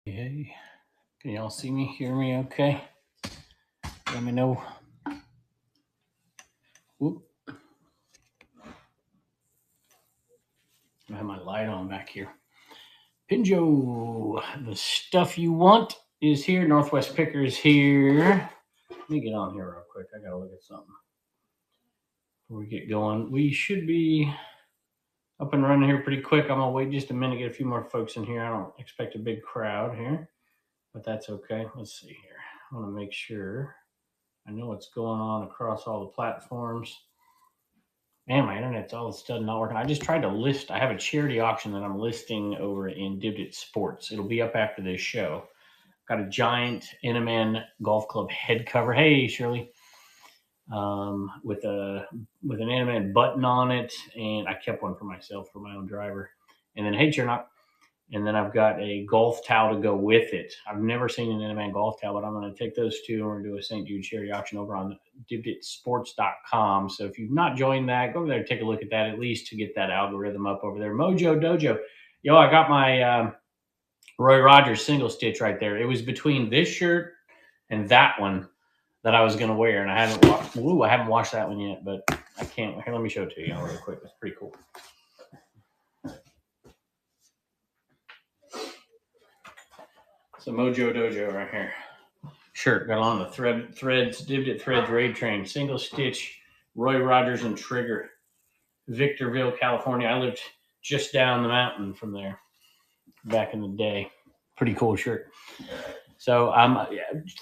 Hey, can y'all see me, hear me okay? Let me know. Whoop. I have my light on back here. Pinjo, the stuff you want is here. Northwest Picker is here. Let me get on here real quick. I gotta look at something before we get going. We should be up and running here pretty quick. I'm gonna wait just a minute, get a few more folks in here. I don't expect a big crowd here, but that's okay. Let's see here. I want to make sure I know what's going on across all the platforms. Man, my internet's all of a sudden not working. I just tried to list. I have a charity auction that I'm listing over in Divot Sports. It'll be up after this show. Got a giant Inaman golf club head cover. Hey, Shirley, with an Inaman button on it, and I kept one for myself for my own driver. And then hey, Chernock. And then I've got a golf towel to go with it. I've never seen an Inaman golf towel, but I'm going to take those two and we're going to do a St. Jude charity auction over on dibditsports.com. So if you've not joined that, go over there and take a look at that, at least to get that algorithm up over there. Mojo Dojo. Yo, I got my Roy Rogers single stitch right there. It was between this shirt and that one that I was going to wear, and I haven't washed that one yet, but I can't. Here, let me show it to you real quick. It's pretty cool. So Mojo Dojo right here. Shirt got on the threads, Divot Threads Raid Train, single stitch, Roy Rogers and Trigger, Victorville, California. I lived just down the mountain from there back in the day. Pretty cool shirt. So I'm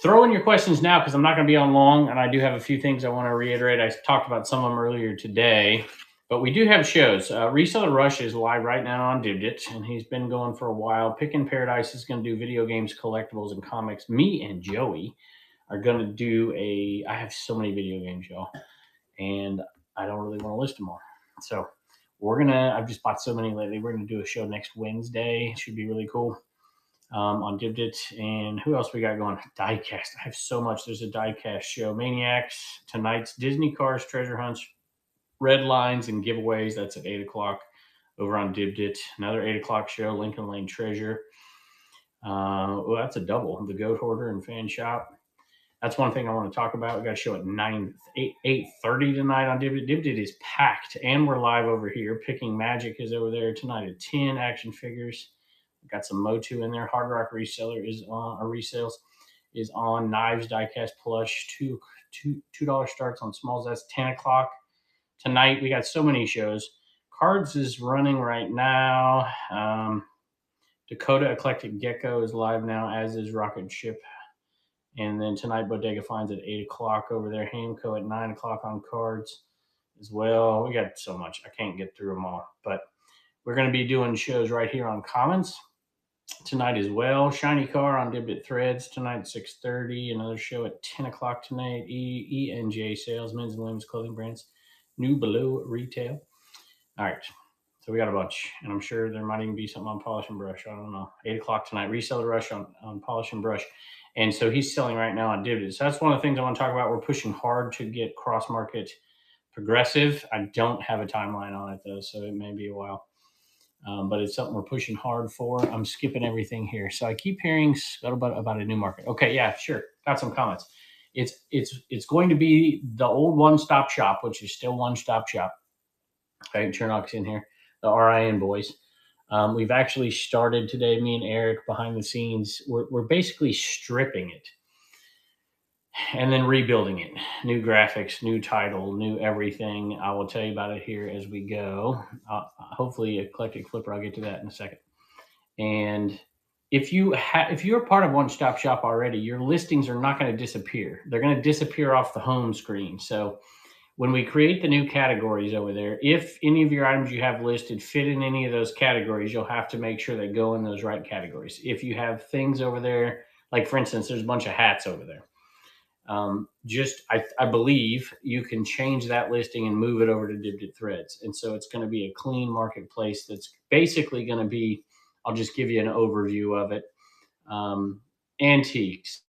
throwing your questions now because I'm not going to be on long, and I do have a few things I want to reiterate. I talked about some of them earlier today, but we do have shows. Reseller Rush is live right now on Divot, and he's been going for a while. Pickin' Paradise is going to do video games, collectibles, and comics. Me and Joey are going to do I have so many video games, y'all, and I don't really want to list them all. So I've just bought so many lately. We're going to do a show next Wednesday. It should be really cool. On Divot. And who else we got going? Diecast. I have so much. There's a Diecast show. Maniacs, tonight's Disney Cars, Treasure Hunts, Red Lines, and Giveaways. That's at 8 o'clock over on Divot. Another 8 o'clock show, Lincoln Lane Treasure. That's a double. The Goat Hoarder and Fan Shop. That's one thing I want to talk about. We got a show at 8:30 tonight on Divot. Divot is packed, and we're live over here. Picking Magic is over there tonight at 10. Action figures. Got some Mo2 in there. Hard Rock Reseller is on. Our resales is on. Knives Diecast Plush. $2 starts on smalls. That's 10 o'clock tonight. We got so many shows. Cards is running right now. Dakota Eclectic Gecko is live now, as is Rocket Ship. And then tonight, Bodega Finds at 8 o'clock over there. Hamco at 9 o'clock on cards as well. We got so much. I can't get through them all. But we're going to be doing shows right here on Commons tonight as well. Shiny Car on Divot Threads tonight at 6:30. Another show at 10 o'clock tonight. ENJ Sales, men's and women's clothing brands. New Below Retail. All right. So we got a bunch. And I'm sure there might even be something on Polish and Brush. I don't know. 8 o'clock tonight. Reseller Rush on Polish and Brush. And so he's selling right now on Divot. So that's one of the things I want to talk about. We're pushing hard to get cross-market progressive. I don't have a timeline on it, though, so it may be a while. But it's something we're pushing hard for. I'm skipping everything here. So I keep hearing scuttlebutt about a new market. Okay, yeah, sure. Got some comments. It's going to be the old one-stop shop, which is still one-stop shop. Okay, Chernock's in here. The RIN boys. We've actually started today, me and Eric, behind the scenes. We're basically stripping it and then rebuilding it. New graphics, new title, new everything. I will tell you about it here as we go. Hopefully, Eclectic Flipper, I'll get to that in a second. And if you're part of One Stop Shop already, your listings are not going to disappear. They're going to disappear off the home screen. So when we create the new categories over there, if any of your items you have listed fit in any of those categories, you'll have to make sure they go in those right categories. If you have things over there, like for instance, there's a bunch of hats over there. I believe you can change that listing and move it over to Divot Threads. And so it's going to be a clean marketplace that's basically going to be, I'll just give you an overview of it. Antiques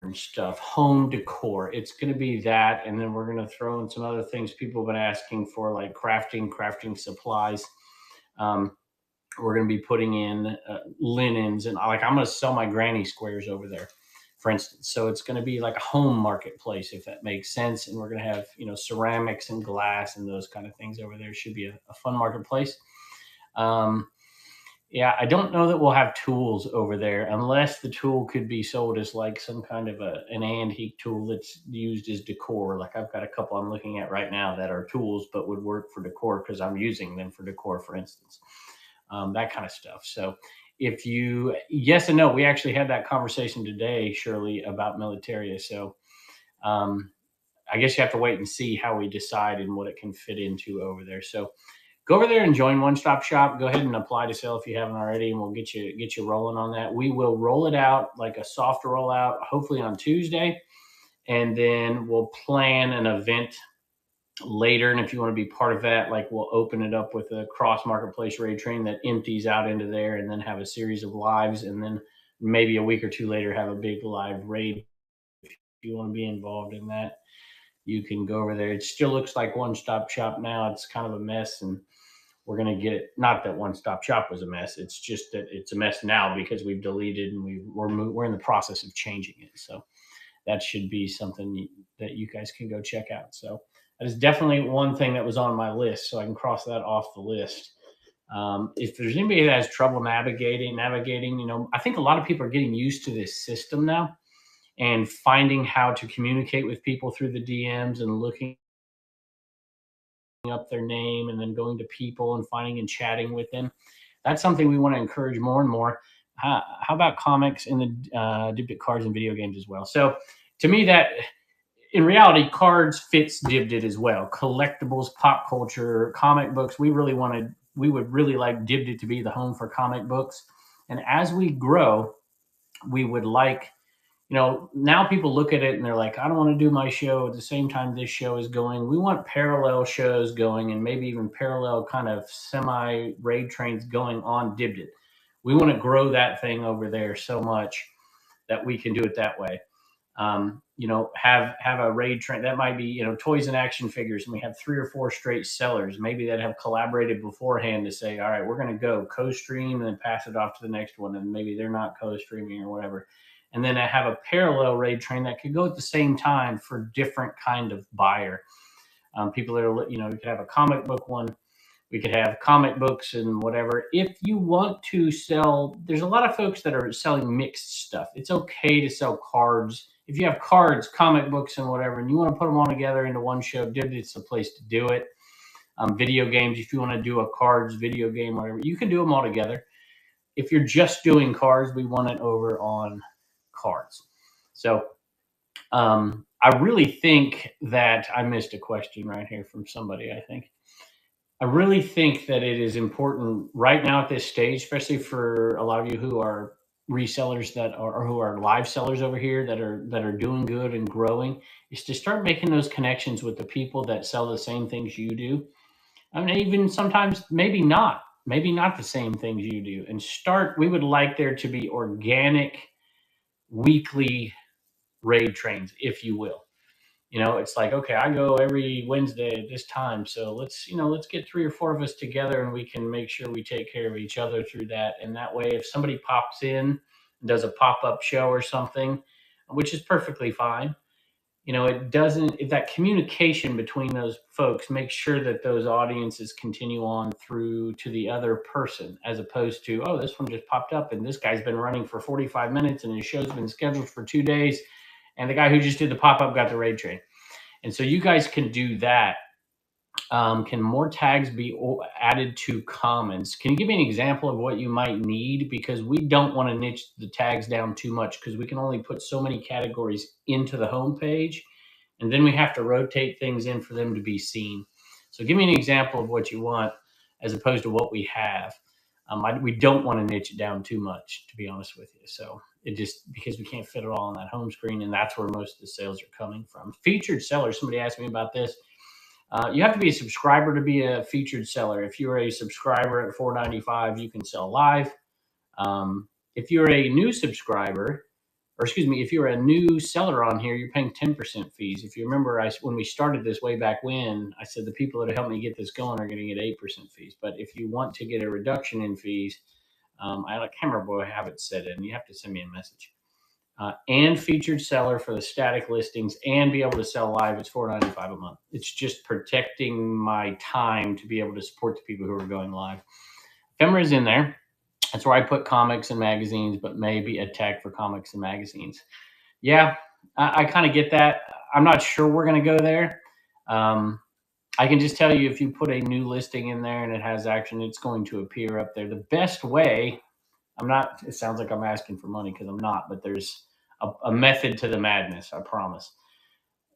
and stuff, home decor. It's going to be that. And then we're going to throw in some other things people have been asking for, like crafting supplies. We're going to be putting in linens, and like I'm going to sell my granny squares over there, for instance. So it's going to be like a home marketplace, if that makes sense. And we're going to have, ceramics and glass and those kind of things over there. Should be a fun marketplace. Yeah, I don't know that we'll have tools over there unless the tool could be sold as like some kind of an antique tool that's used as decor. Like I've got a couple I'm looking at right now that are tools but would work for decor because I'm using them for decor, for instance. That kind of stuff. So yes and no, we actually had that conversation today, Shirley, about Militaria. So um, I guess you have to wait and see how we decide and what it can fit into over there. So go over there and join One Stop Shop. Go ahead and apply to sell if you haven't already, and we'll get you rolling on that. We will roll it out like a soft rollout, hopefully on Tuesday, and then we'll plan an event later. And if you want to be part of that, like we'll open it up with a cross marketplace raid train that empties out into there, and then have a series of lives, and then maybe a week or two later have a big live raid. If you want to be involved in that, you can go over there. It still looks like One Stop Shop now. It's kind of a mess, and we're going to get it. Not that One Stop Shop was a mess. It's just that it's a mess now because we've deleted and we're in the process of changing it. So that should be something that you guys can go check out. So that is definitely one thing that was on my list. So I can cross that off the list. If there's anybody that has trouble navigating, I think a lot of people are getting used to this system now and finding how to communicate with people through the DMs and looking up their name and then going to people and finding and chatting with them. That's something we want to encourage more and more. How about comics in the Dibbit cards and video games as well? So to me, that in reality, cards fits Dibbit as well. Collectibles, pop culture, comic books. We would really like Dibbit to be the home for comic books. And as we grow, we would like, now people look at it and they're like, I don't want to do my show at the same time this show is going. We want parallel shows going, and maybe even parallel kind of semi raid trains going on Dibbit. We want to grow that thing over there so much that we can do it that way. Have a raid train that might be, toys and action figures, and we have 3 or 4 straight sellers, maybe that have collaborated beforehand to say, all right, we're going to go co-stream and then pass it off to the next one, and maybe they're not co-streaming or whatever. And then I have a parallel raid train that could go at the same time for different kind of buyer. People that are, you could have a comic book one. We could have comic books and whatever. If you want to sell, there's a lot of folks that are selling mixed stuff. It's okay to sell cards. If you have cards, comic books, and whatever, and you want to put them all together into one show, it's the place to do it. Video games, if you want to do a cards video game, whatever, you can do them all together. If you're just doing cards, we want it over on cards. So I really think that I missed a question right here from somebody, I think. I really think that it is important right now at this stage, especially for a lot of you who are resellers or who are live sellers over here that are doing good and growing, is to start making those connections with the people that sell the same things you do. I mean, even sometimes maybe not the same things you do, and we would like there to be organic weekly raid trains, if you will. It's like, okay, I go every Wednesday at this time, so let's get 3 or 4 of us together, and we can make sure we take care of each other through that. And that way, if somebody pops in and does a pop-up show or something, which is perfectly fine, if that communication between those folks makes sure that those audiences continue on through to the other person, as opposed to, oh, this one just popped up and this guy's been running for 45 minutes and his show's been scheduled for 2 days, and the guy who just did the pop-up got the raid train. And so you guys can do that. Can more tags be added to comments? Can you give me an example of what you might need? Because we don't want to niche the tags down too much, because we can only put so many categories into the homepage, and then we have to rotate things in for them to be seen. So give me an example of what you want as opposed to what we have. We don't want to niche it down too much, to be honest with you. So because we can't fit it all on that home screen, and that's where most of the sales are coming from. Featured sellers, somebody asked me about this. You have to be a subscriber to be a featured seller. If you're a subscriber at $4.95, you can sell live. If you're a new subscriber, or excuse me, if you're a new seller on here, you're paying 10% fees. If you remember, when we started this way back when, I said the people that helped me get this going are going to get 8% fees. But if you want to get a reduction in fees, I can't remember have it set in. You have to send me a message. And featured seller for the static listings and be able to sell live. It's $4.95 a month. It's just protecting my time to be able to support the people who are going live. Ephemera is in there. That's where I put comics and magazines, but maybe a tag for comics and magazines. Yeah, I kind of get that. I'm not sure we're going to go there. I can just tell you if you put a new listing in there and it has action, it's going to appear up there. The best way, it sounds like I'm asking for money because I'm not, but there's a method to the madness, I promise,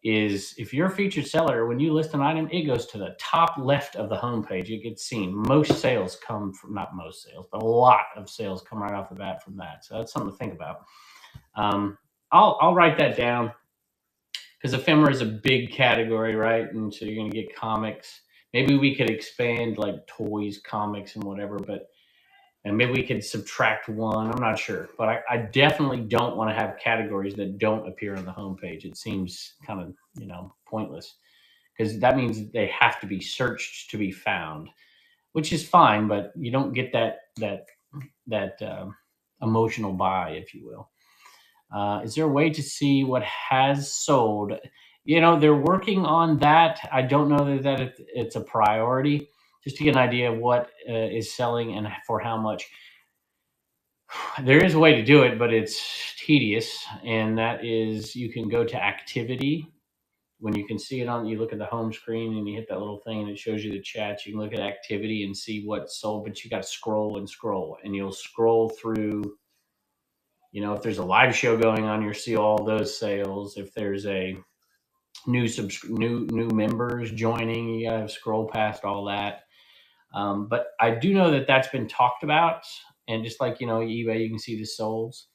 is if you're a featured seller, when you list an item, it goes to the top left of the homepage. It gets seen. Most sales come from, not most sales, but a lot of sales come right off the bat from that. So that's something to think about. I'll write that down because ephemera is a big category, right? And so you're going to get comics. Maybe we could expand like toys, comics, and whatever, and maybe we could subtract one. I'm not sure, but I definitely don't want to have categories that don't appear on the homepage. It seems kind of, pointless because that means they have to be searched to be found, which is fine, but you don't get that emotional buy, if you will. Is there a way to see what has sold? They're working on that. I don't know that it's a priority. Just to get an idea of what is selling and for how much. There is a way to do it, but it's tedious. And that is, you can go to activity. When you can see it you look at the home screen and you hit that little thing and it shows you the chats. You can look at activity and see what's sold, but you got to scroll and scroll. And you'll scroll through, if there's a live show going on, you'll see all those sales. If there's a new members joining, you got to scroll past all that. But I do know that that's been talked about, and just like eBay, you can see the solds.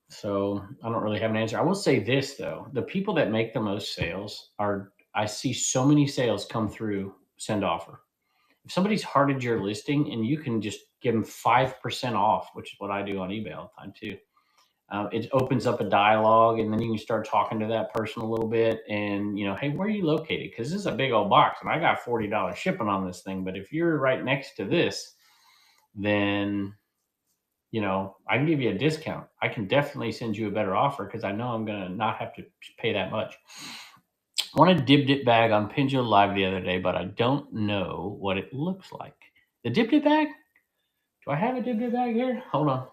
So I don't really have an answer. I will say this though: the people that make the most sales I see so many sales come through send offer. If somebody's hearted your listing and you can just give them 5% off, which is what I do on eBay all the time too. It opens up a dialogue, and then you can start talking to that person a little bit. And hey, where are you located? Because this is a big old box, and I got $40 shipping on this thing. But if you're right next to this, then I can give you a discount. I can definitely send you a better offer because I know I'm gonna not have to pay that much. I wanted Dib Dip bag on Pinjo Live the other day, but I don't know what it looks like. The Dib Dip bag? Do I have a Dib Dip bag here? Hold on.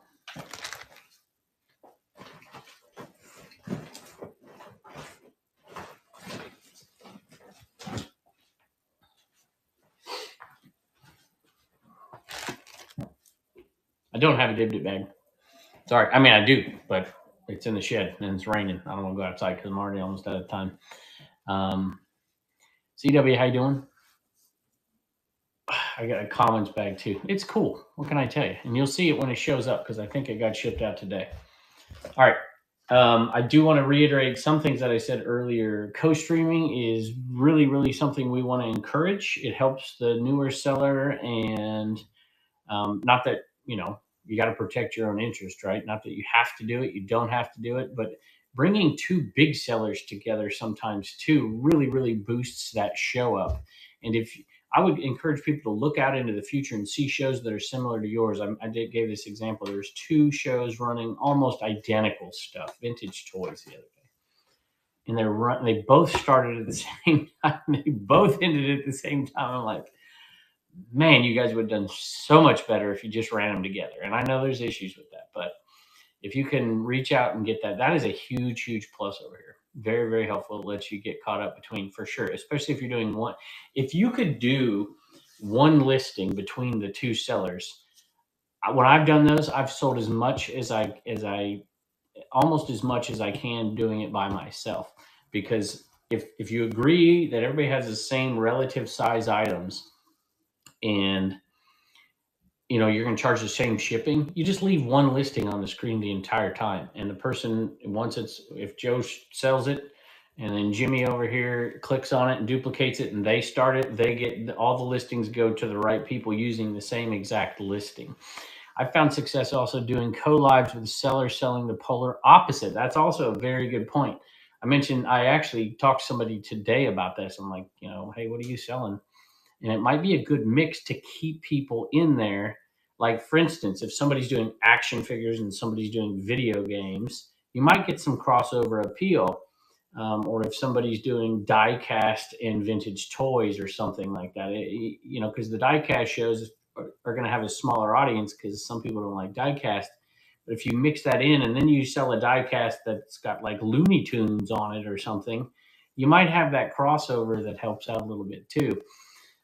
I don't have a Dib Dip bag. Sorry. I mean, I do, but it's in the shed and it's raining. I don't want to go outside because I'm already almost out of time. CW, how you doing? I got a Commons bag too. It's cool. What can I tell you? And you'll see it when it shows up because I think it got shipped out today. All right. I do want to reiterate some things that I said earlier. Co-streaming is really, really something we want to encourage. It helps the newer seller, and not that, you got to protect your own interest, right? Not that you have to do it. You don't have to do it, but bringing two big sellers together sometimes too really, really boosts that show up. And I would encourage people to look out into the future and see shows that are similar to yours. I gave this example. There's two shows running almost identical stuff, vintage toys the other day. And they both started at the same time. They both ended at the same time. I'm like, man, you guys would have done so much better if you just ran them together. And I know there's issues with that, but if you can reach out and get that is a huge, huge plus over here. Very, very helpful. It lets you get caught up between, for sure, especially if you're doing one. If you could do one listing between the two sellers, when I've done those, I've sold as much as almost as much as I can doing it by myself. Because if you agree that everybody has the same relative size items, and you're going to charge the same shipping, you just leave one listing on the screen the entire time. And the person, if Joe sells it and then Jimmy over here clicks on it and duplicates it and they start it, they get all the listings go to the right people using the same exact listing. I found success also doing co-lives with sellers selling the polar opposite. That's also a very good point. I actually talked to somebody today about this. I'm like, hey, what are you selling? And it might be a good mix to keep people in there. Like, for instance, if somebody's doing action figures and somebody's doing video games, you might get some crossover appeal. Or if somebody's doing die cast and vintage toys or something like that, because the die cast shows are going to have a smaller audience because some people don't like die cast. But if you mix that in and then you sell a die cast that's got like Looney Tunes on it or something, you might have that crossover that helps out a little bit too.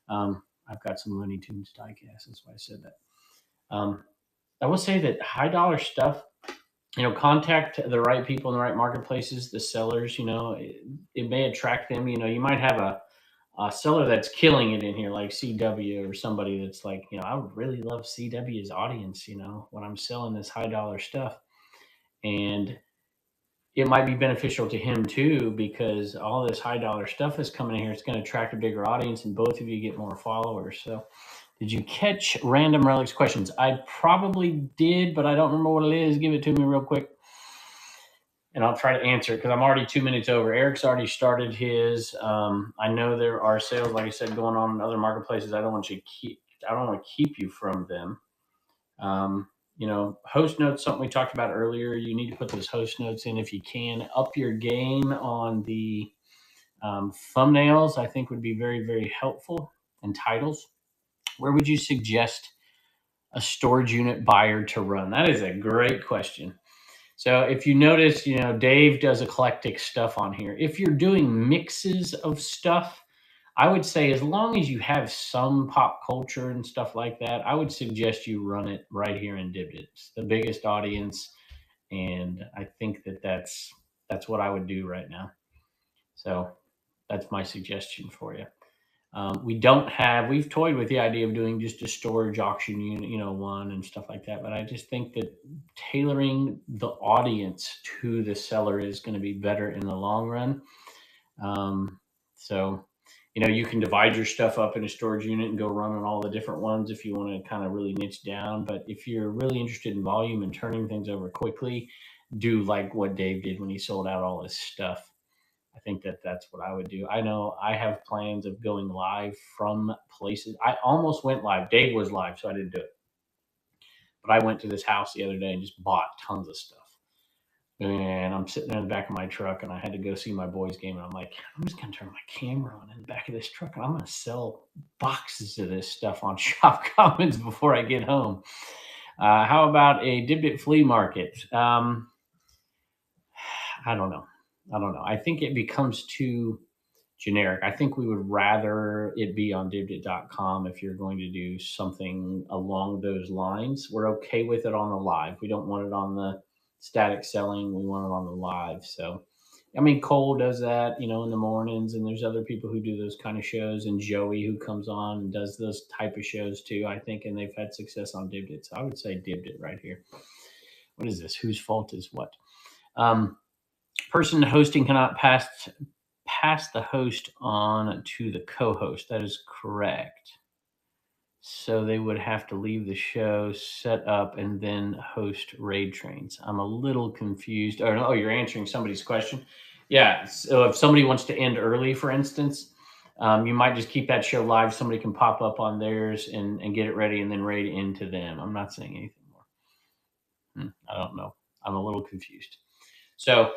I've got some Looney Tunes diecast. That's why I said that. I will say that high dollar stuff, contact the right people in the right marketplaces, the sellers, it may attract them. You might have a seller that's killing it in here, like CW, or somebody that's like, I would really love CW's audience, when I'm selling this high dollar stuff. And it might be beneficial to him too, because all this high dollar stuff is coming in here. It's going to attract a bigger audience and both of you get more followers. So did you catch Random Relics questions? I probably did, but I don't remember what it is. Give it to me real quick and I'll try to answer it because I'm already 2 minutes over. Eric's already started his. I know there are sales, like I said, going on in other marketplaces. I don't want to keep you from them. Host notes, something we talked about earlier. You need to put those host notes in if you can. Up your game on the thumbnails, I think would be very, very helpful. And titles. Where would you suggest a storage unit buyer to run? That is a great question. So if you notice, Dave does eclectic stuff on here. If you're doing mixes of stuff, I would say as long as you have some pop culture and stuff like that, I would suggest you run it right here in Dibbit. It's the biggest audience, and I think that's what I would do right now. So that's my suggestion for you. We've toyed with the idea of doing just a storage auction unit, one and stuff like that. But I just think that tailoring the audience to the seller is going to be better in the long run. So, you can divide your stuff up in a storage unit and go run on all the different ones if you want to kind of really niche down. But if you're really interested in volume and turning things over quickly, do like what Dave did when he sold out all his stuff. I think that's what I would do. I know I have plans of going live from places. I almost went live. Dave was live, so I didn't do it. But I went to this house the other day and just bought tons of stuff. And I'm sitting in the back of my truck, and I had to go see my boys' game. And I'm like, I'm just going to turn my camera on in the back of this truck, and I'm going to sell boxes of this stuff on Shop Commons before I get home. How about a Dibbit flea market? I don't know. I think it becomes too generic. I think we would rather it be on Dibbit.com if you're going to do something along those lines. We're okay with it on the live. We don't want it on the static selling. We want it on the live. So, Cole does that, in the mornings, and there's other people who do those kind of shows, and Joey who comes on and does those type of shows too, I think, and they've had success on Dibbit. So I would say Dibbit right here. What is this? Whose fault is what? Person hosting cannot pass the host on to the co-host. That is correct. So they would have to leave the show, set up, and then host raid trains. I'm a little confused. Oh, you're answering somebody's question. Yeah. So if somebody wants to end early, for instance, you might just keep that show live. Somebody can pop up on theirs and get it ready and then raid into them. I'm not saying anything more. I don't know. I'm a little confused. So,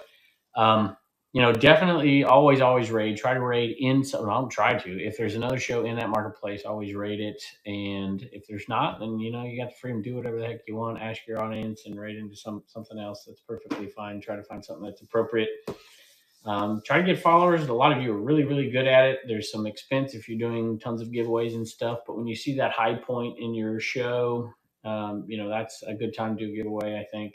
definitely always raid. Try to raid in. Don't try to. If there's another show in that marketplace, always raid it. And if there's not, then you got the freedom to do whatever the heck you want. Ask your audience and raid into something else. That's perfectly fine. Try to find something that's appropriate. Try to get followers. A lot of you are really, really good at it. There's some expense if you're doing tons of giveaways and stuff. But when you see that high point in your show, that's a good time to do a giveaway, I think.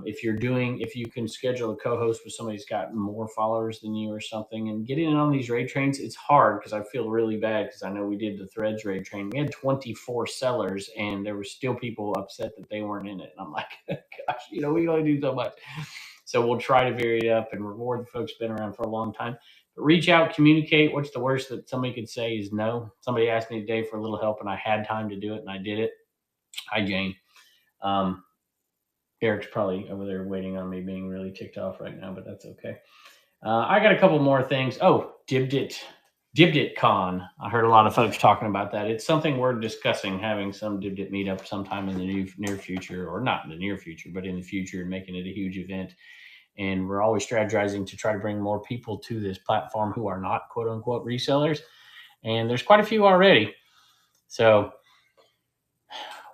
If you can schedule a co-host with somebody who's got more followers than you or something, and getting in on these raid trains, it's hard because I feel really bad because I know we did the Threads raid train. We had 24 sellers, and there were still people upset that they weren't in it. And I'm like, gosh, we can only do so much. So we'll try to vary it up and reward the folks who've been around for a long time. But reach out, communicate. What's the worst that somebody could say is no? Somebody asked me today for a little help, and I had time to do it, and I did it. Hi, Jane. Eric's probably over there waiting on me, being really ticked off right now, but that's okay. I got a couple more things. Oh, Dibdit Con. I heard a lot of folks talking about that. It's something we're discussing, having some Dibdit meetup sometime in the near future, or not in the near future, but in the future, and making it a huge event. And we're always strategizing to try to bring more people to this platform who are not quote unquote resellers. And there's quite a few already. So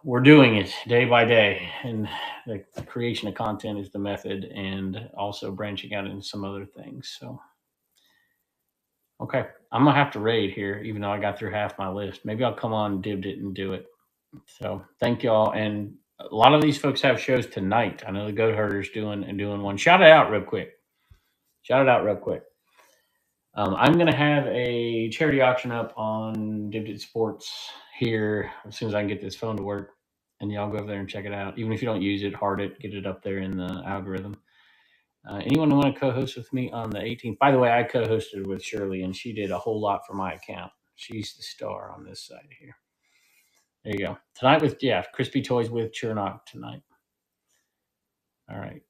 we're doing it day by day. And the creation of content is the method, and also branching out into some other things. So, okay, I'm going to have to raid here, even though I got through half my list. Maybe I'll come on Dibdit and do it. So thank y'all. And a lot of these folks have shows tonight. I know the Goat Herder's doing one. Shout it out real quick. I'm going to have a charity auction up on Dibdit Sports here as soon as I can get this phone to work. And y'all go over there and check it out. Even if you don't use it, heart it, get it up there in the algorithm. Anyone want to co-host with me on the 18th? By the way, I co-hosted with Shirley, and she did a whole lot for my account. She's the star on this side here. There you go. Tonight with, Crispy Toys with Chernock tonight. All right.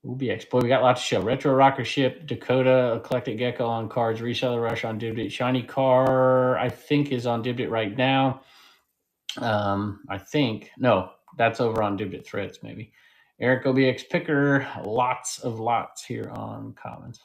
UBX. Boy, we got lots to show. Retro Rocker Ship, Dakota, Eclectic Gecko on cards, Reseller Rush on Dibdit. Shiny Car, I think, is on Dibdit right now. I think. No, that's over on Dibdit Threads, maybe. Eric OBX Picker, lots here on Commons.